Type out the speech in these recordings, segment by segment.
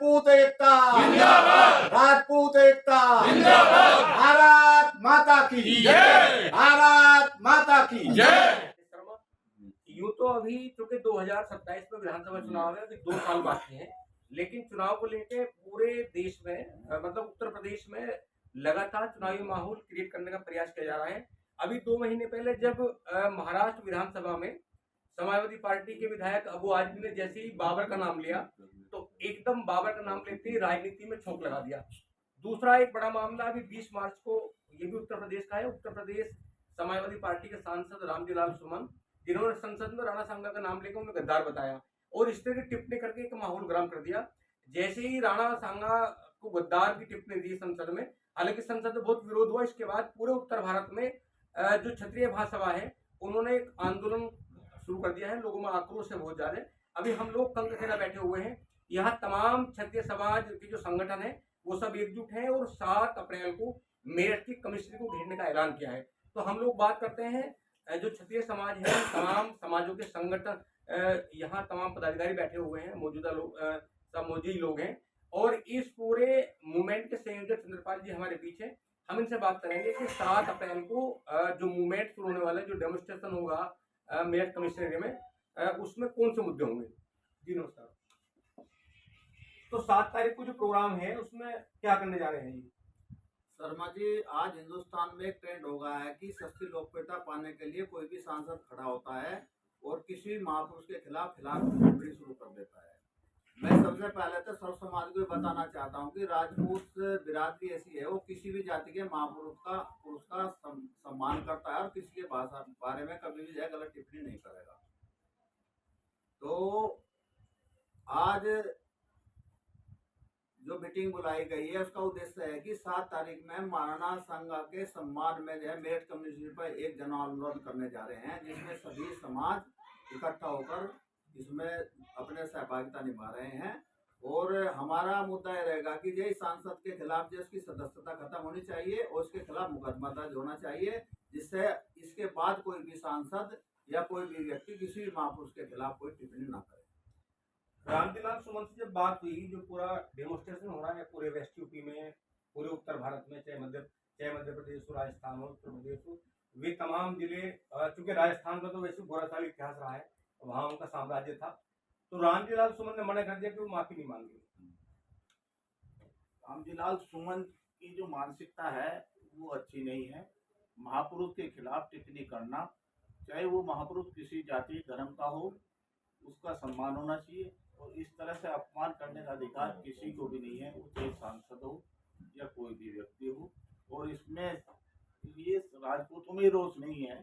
राजपूत एकता जिंदाबाद, राजपूत एकता जिंदाबाद, भारत माता की जय, भारत माता की जय। यूं तो अभी चूंकि 2027 में विधानसभा चुनाव है, अभी 2 साल बाकी हैं, लेकिन चुनाव को लेके पूरे देश में मतलब उत्तर प्रदेश में लगातार चुनावी माहौल क्रिएट करने का प्रयास किया जा रहा है। अभी 2 महीने पहले जब महाराष्ट्र विधानसभा में समाजवादी पार्टी के विधायक अबू आजमी ने जैसे ही बाबर का नाम लिया तो एकदम बाबर का नाम लेते ही राजनीति में छोंक लगा दिया। दूसरा एक बड़ा मामला अभी 20 मार्च को, ये भी उत्तर प्रदेश का है, उत्तर प्रदेश समाजवादी पार्टी के सांसद रामजीलाल सुमन, जिन्होंने संसद में राणा सांगा का नाम लेकर उन्हें गद्दार बताया और इस तरह की टिप्पणी करके एक माहौल गर्म कर दिया। जैसे ही राणा सांगा को गद्दार की टिप्पणी दी संसद में, हालांकि संसद में बहुत विरोध हुआ, इसके बाद पूरे उत्तर भारत में जो क्षत्रिय महासभा है उन्होंने एक आंदोलन शुरू कर दिया है। लोगों में आक्रोश है बहुत ज्यादा। अभी हम लोग कंकखेड़ा बैठे हुए हैं, यहाँ तमाम क्षत्रिय समाज के जो संगठन है वो सब एकजुट हैं और 7 अप्रैल को मेरठ की कमिश्नरी को घेरने का ऐलान किया है। तो हम लोग बात करते हैं जो क्षत्रिय समाज है, तमाम समाजों के संगठन, यहाँ तमाम पदाधिकारी बैठे हुए हैं, मौजूदा लोग सब मौजूद लोग हैं और इस पूरे मूवमेंट के संयोजक चंद्रपाल जी हमारे पीछे। हम इनसे बात करेंगे कि 7 अप्रैल को जो मूवमेंट शुरू होने वाला है, जो डेमोन्स्ट्रेशन होगा मेरठ कमिश्नरी में, उसमें कौन से मुद्दे होंगे? जी नमस्कार। तो 7 तारीख को जो प्रोग्राम है उसमें क्या करने जा रहे हैं जी? शर्मा जी, आज हिंदुस्तान में एक ट्रेंड हो गया है कि सस्ती लोकप्रियता पाने के लिए कोई भी सांसद खड़ा होता है और किसी महापुरुष के खिलाफ टिप्पणी शुरू कर देता है। मैं सबसे पहले तो सर्व समाज को बताना चाहता हूँ कि राजपूत बिरादरी ऐसी है, वो किसी भी जाति के महापुरुष का सम्मान करता है और किसी के बारे में कभी भी गलत टिप्पणी नहीं करेगा। तो आज जो मीटिंग बुलाई गई है उसका उद्देश्य है कि 7 तारीख में महाराणा सांगा के सम्मान में जो है मेरठ कम्युनिटी पर एक जन आंदोलन करने जा रहे हैं, जिसमें सभी समाज इकट्ठा होकर इसमें अपने सहभागिता निभा रहे हैं। और हमारा मुद्दा यह रहेगा कि यही सांसद के खिलाफ जो उसकी सदस्यता खत्म होनी चाहिए और उसके खिलाफ मुकदमा दर्ज होना चाहिए, जिससे इसके बाद कोई भी सांसद या कोई भी व्यक्ति किसी भी महापुरुष के खिलाफ कोई टिप्पणी न करे। रामजीलाल सुमन से जब बात हुई, जो पूरा डेमोन्स्ट्रेशन हो रहा है पूरे वेस्ट यूपी में, पूरे उत्तर भारत में, चाहे मध्य प्रदेश हो, राजस्थान हो, उत्तर प्रदेश हो, वे तमाम जिले, चूंकि राजस्थान का तो वैसे गौरवशाली इतिहास रहा है, वहां उनका साम्राज्य था, तो रामजीलाल सुमन ने मना कर दिया कि वो माफी नहीं मांगे। रामजीलाल सुमन की जो मानसिकता है वो अच्छी नहीं है। महापुरुष के खिलाफ टिप्पणी करना, चाहे वो महापुरुष किसी जाति धर्म का हो, उसका सम्मान होना चाहिए और इस तरह से अपमान करने का अधिकार किसी को भी नहीं है, वो चाहे सांसद हो या कोई भी व्यक्ति हो। और इसमें ये राजपूतों में रोष नहीं है,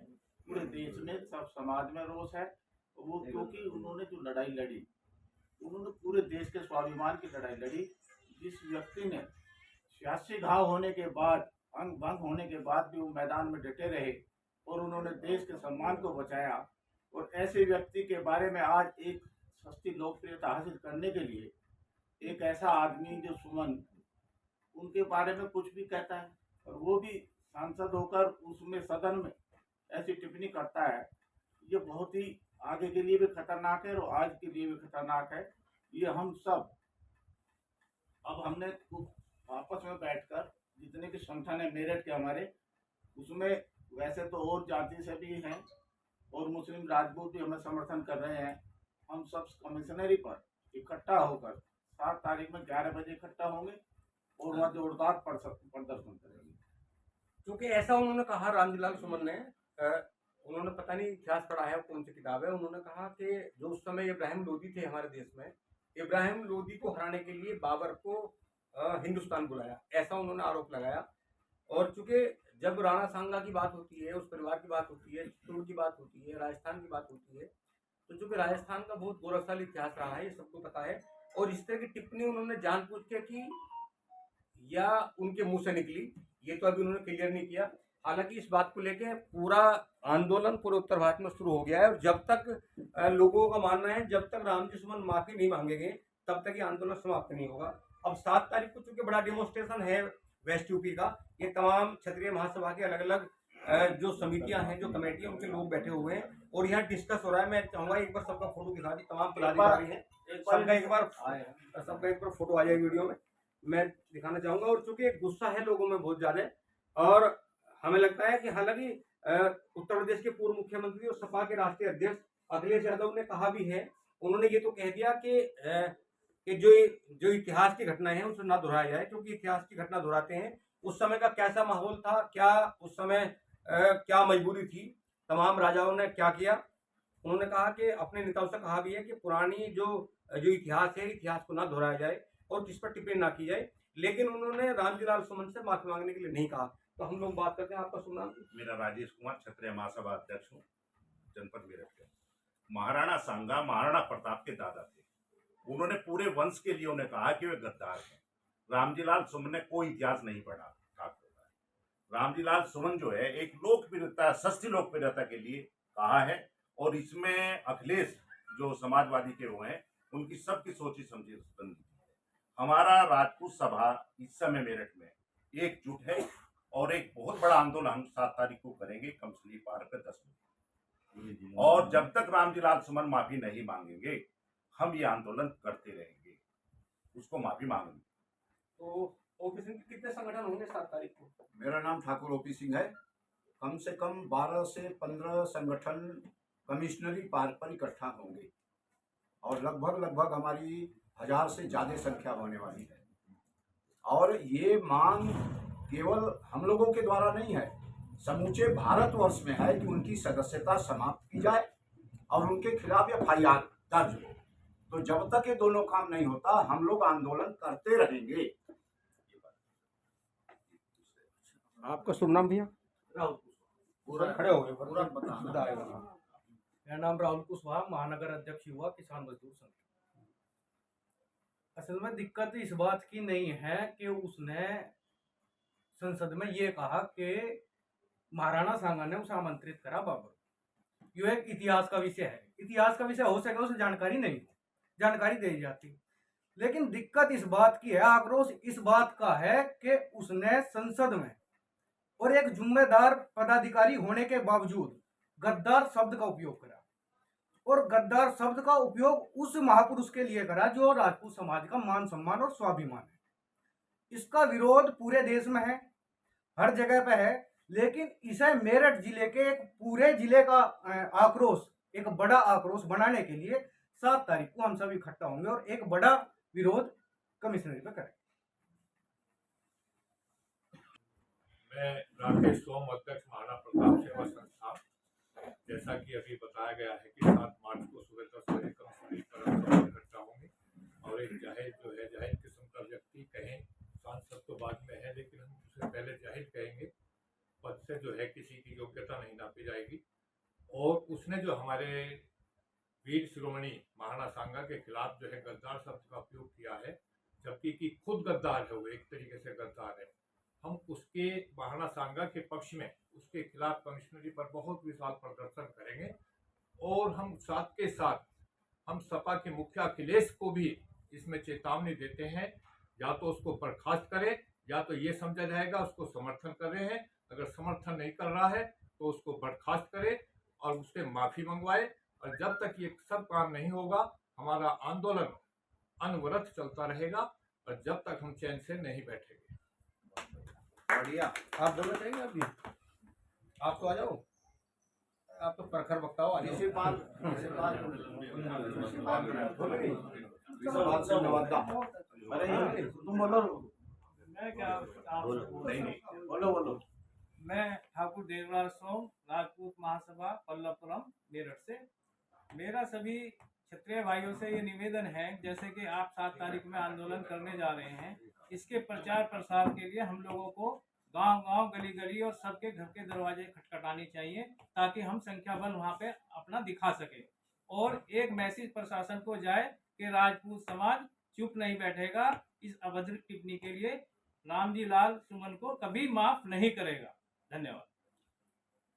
पूरे देश में सब समाज में रोष है। वो क्योंकि उन्होंने जो लड़ाई लड़ी, उन्होंने पूरे देश के स्वाभिमान की लड़ाई लड़ी। जिस व्यक्ति ने सियासी घाव होने के बाद, अंग भंग होने के बाद भी वो मैदान में डटे रहे और उन्होंने देश के सम्मान को बचाया, और ऐसे व्यक्ति के बारे में आज एक सस्ती लोकप्रियता हासिल करने के लिए एक ऐसा आदमी जो सुमन उनके बारे में कुछ भी कहता है और वो भी सांसद होकर उसमें सदन में ऐसी टिप्पणी करता है, ये बहुत ही आगे के लिए भी खतरनाक है और आज के लिए भी खतरनाक है। ये हम सब अब हमने आपस में बैठकर जितने भी संगठन है मेरठ के हमारे, उसमें वैसे तो और जाति से भी हैं और मुस्लिम राजपूत भी हमें समर्थन कर रहे हैं। हम सब कमिश्नरी पर इकट्ठा होकर 7 तारीख में 11 बजे इकट्ठा होंगे और वहाँ जोरदार प्रदर्शन करेंगे। क्योंकि ऐसा उन्होंने कहा रामजीलाल सुमन ने, उन्होंने पता नहीं इतिहास पढ़ा है कौन सी किताब है, उन्होंने कहा कि जो उस समय इब्राहिम लोदी थे हमारे देश में, इब्राहिम लोदी को हराने के लिए बाबर को हिंदुस्तान बुलाया, ऐसा उन्होंने आरोप लगाया। और चूंकि जब राणा सांगा की बात होती है, उस परिवार की बात होती है, चित्तौड़ की बात होती है, राजस्थान की बात होती है, तो चूंकि राजस्थान का बहुत गौरवशाली इतिहास रहा है, ये सबको पता है। और इस तरह की टिप्पणी उन्होंने जानबूझ के की या उनके मुंह से निकली, ये तो अभी उन्होंने क्लियर नहीं किया। हालांकि इस बात को लेके पूरा आंदोलन पूरे उत्तर भारत में शुरू हो गया है और जब तक लोगों का मानना है, जब तक रामजी सुमन माफी नहीं मांगेंगे तब तक ये आंदोलन समाप्त नहीं होगा। अब 7 तारीख को चूंकि बड़ा डेमोन्स्ट्रेशन है वेस्ट यूपी का, ये तमाम क्षत्रिय महासभा के अलग अलग जो समितियां हैं, जो कमेटियां, उनके लोग बैठे हुए हैं और यहाँ डिस्कस हो रहा है। मैं चाहूंगा एक बार सबका फोटो दिखा दी, तमाम पदाधिकारी हैं, सबका एक बार फोटो आ जाए वीडियो में, मैं दिखाना चाहूंगा। और चूंकि एक गुस्सा है लोगों में बहुत ज्यादा, और हमें लगता है कि हालांकि उत्तर प्रदेश के पूर्व मुख्यमंत्री और सपा के राष्ट्रीय अध्यक्ष अखिलेश यादव ने कहा भी है, उन्होंने ये तो कह दिया कि जो इतिहास की घटनाएं हैं उसे ना दोहराया जाए, क्योंकि इतिहास की घटना दोहराते हैं। उस समय का कैसा माहौल था, क्या उस समय क्या मजबूरी थी, तमाम राजाओं ने क्या किया। उन्होंने कहा कि अपने नेताओं से कहा भी है कि पुरानी जो इतिहास है, इतिहास को ना दोहराया जाए और जिस पर टिप्पणी ना की जाए। लेकिन उन्होंने रामजी लाल सुमन से माफी मांगने के लिए नहीं कहा। तो हम लोग बात करते हैं, आपका सुनना। मेरा राजेश कुमार, क्षत्रिय महासभा अध्यक्ष हूँ, जनपद मेरठ के। महाराणा सांगा महाराणा प्रताप के दादा थे। उन्होंने पूरे वंश के लिए उन्हें कहा कि वे गद्दार हैं। रामजी लाल सुमन ने कोई इतिहास नहीं पढ़ा। रामजी लाल सुमन जो है एक लोकप्रियता, सस्ती लोकप्रियता के लिए कहा है, और इसमें अखिलेश जो समाजवादी के हुए हैं उनकी सबकी सोची समझी बंदी है। हमारा राजपूत सभा इस समय मेरठ में एकजुट है और एक बहुत बड़ा आंदोलन हम 7 तारीख को करेंगे कमसली पार्क पे 10 बजे, और जब तक रामजी लाल सुमन माफी नहीं मांगेंगे हम ये आंदोलन करते रहेंगे, उसको माफी मांगेंगे। तो ओपी सिंह के कितने संगठन होंगे 7 तारीख को? मेरा नाम ठाकुर ओपी सिंह है। कम से कम 12 से 15 संगठन कमिश्नरी पार्क पर इकट्ठा होंगे और लगभग हमारी 1000 से ज़्यादा संख्या होने वाली है। और ये मांग केवल हम लोगों के द्वारा नहीं है, समूचे भारतवर्ष में है कि उनकी सदस्यता समाप्त की जाए और उनके खिलाफ FIR दर्ज हो। तो जब तक ये दोनों काम नहीं होता हम लोग आंदोलन करते रहेंगे। आपका शुभ नाम भैया? पूरा खड़े हो गए, पूरा बताना। मेरा नाम राहुल कुशवाहा, महानगर अध्यक्ष युवा किसान मजदूर संघ। असल में दिक्कत इस बात की नहीं है कि उसने संसद में ये कहा कि महाराणा सांगा ने उसे आमंत्रित करा बाबर। ये एक इतिहास का विषय है। इतिहास का विषय हो सके उसे जानकारी नहीं, जानकारी दी जाती। लेकिन दिक्कत इस बात की है, आक्रोश इस बात का है कि उसने संसद में और एक जिम्मेदार पदाधिकारी होने के बावजूद गद्दार शब्द का उपयोग करा, और गद्दार शब्द का उपयोग उस महापुरुष के लिए करा जो राजपूत समाज का मान सम्मान और स्वाभिमान है। इसका विरोध पूरे देश में है, हर जगह पे है। लेकिन इसे मेरठ जिले के एक पूरे जिले का आक्रोश, एक बड़ा आक्रोश बनाने के लिए 7 तारीख को हम सब इकट्ठा होंगे और एक बड़ा विरोध कमिश्नरी पे करेंगे। मैं राकेश सोम, अध्यक्ष महाराणा प्रताप सेवा संस्थान। जैसा कि अभी बताया गया है कि 7 मार्च को सुबह 10 बजे कमिश्नरी पर हम इकट्ठा होंगे और एक जाहिर किस्म का व्यक्ति कहें, सांसद तो बाद में है लेकिन हम उससे पहले जाहिर कहेंगे, पद से जो है किसी की योग्यता नहीं नापी जाएगी। और उसने जो हमारे वीर शिरोमणि महाराणा सांगा के खिलाफ जो है गद्दार शब्द का उपयोग किया है, जबकि कि खुद गद्दार है, वो एक तरीके से गद्दार है। हम उसके महाराणा सांगा के पक्ष में उसके खिलाफ कमिश्नरी पर बहुत विशाल प्रदर्शन करेंगे। और हम साथ के साथ हम सपा के मुखिया अखिलेश को भी इसमें चेतावनी देते हैं, या तो उसको बर्खास्त करे या तो ये समझा जाएगा उसको समर्थन कर रहे हैं। अगर समर्थन नहीं कर रहा है तो उसको बर्खास्त करे और उससे माफी मंगवाए। और जब तक ये सब काम नहीं होगा हमारा आंदोलन अनवरत चलता रहेगा और जब तक हम चैन से नहीं बैठेंगे। बढ़िया। आप बोलना चाहेंगे? आप भी आप तो आ जाओ, आप तो प्रखर वक्ता हो। इसी बात तुम बोलो। मैं ठाकुर देवराज सोम, राजपूत महासभा पल्लवपुरम मेरठ से। मेरा सभी क्षत्रिय भाइयों से ये निवेदन है, जैसे कि आप 7 तारीख में आंदोलन करने जा रहे हैं, इसके प्रचार प्रसार के लिए हम लोगों को गांव-गांव, गली-गली और सबके घर के दरवाजे खटखटानी चाहिए, ताकि हम संख्या बल वहां पे अपना दिखा सके। और एक मैसेज प्रशासन को जाए कि राजपूत समाज चुप नहीं बैठेगा, इस अभद्र टिप्पणी के लिए रामजी लाल सुमन को कभी माफ नहीं करेगा। धन्यवाद।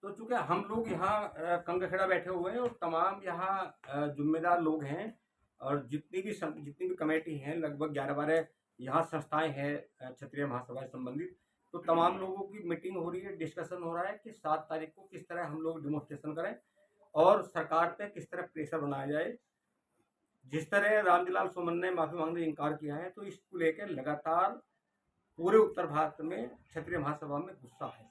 तो चूंकि हम लोग यहाँ कंगखेड़ा बैठे हुए हैं और तमाम यहाँ जिम्मेदार लोग हैं और जितनी भी कमेटी हैं, लगभग 11-12 यहाँ संस्थाएं हैं क्षत्रिय महासभा से संबंधित, तो तमाम लोगों की मीटिंग हो रही है, डिस्कशन हो रहा है कि 7 तारीख को किस तरह हम लोग डिमोन्स्ट्रेशन करें और सरकार पे किस तरह प्रेशर बनाया जाए। जिस तरह रामजीलाल सोमन ने माफी मांगने से इनकार किया है, तो इसको लेकर लगातार पूरे उत्तर भारत में क्षत्रिय महासभा में गुस्सा है।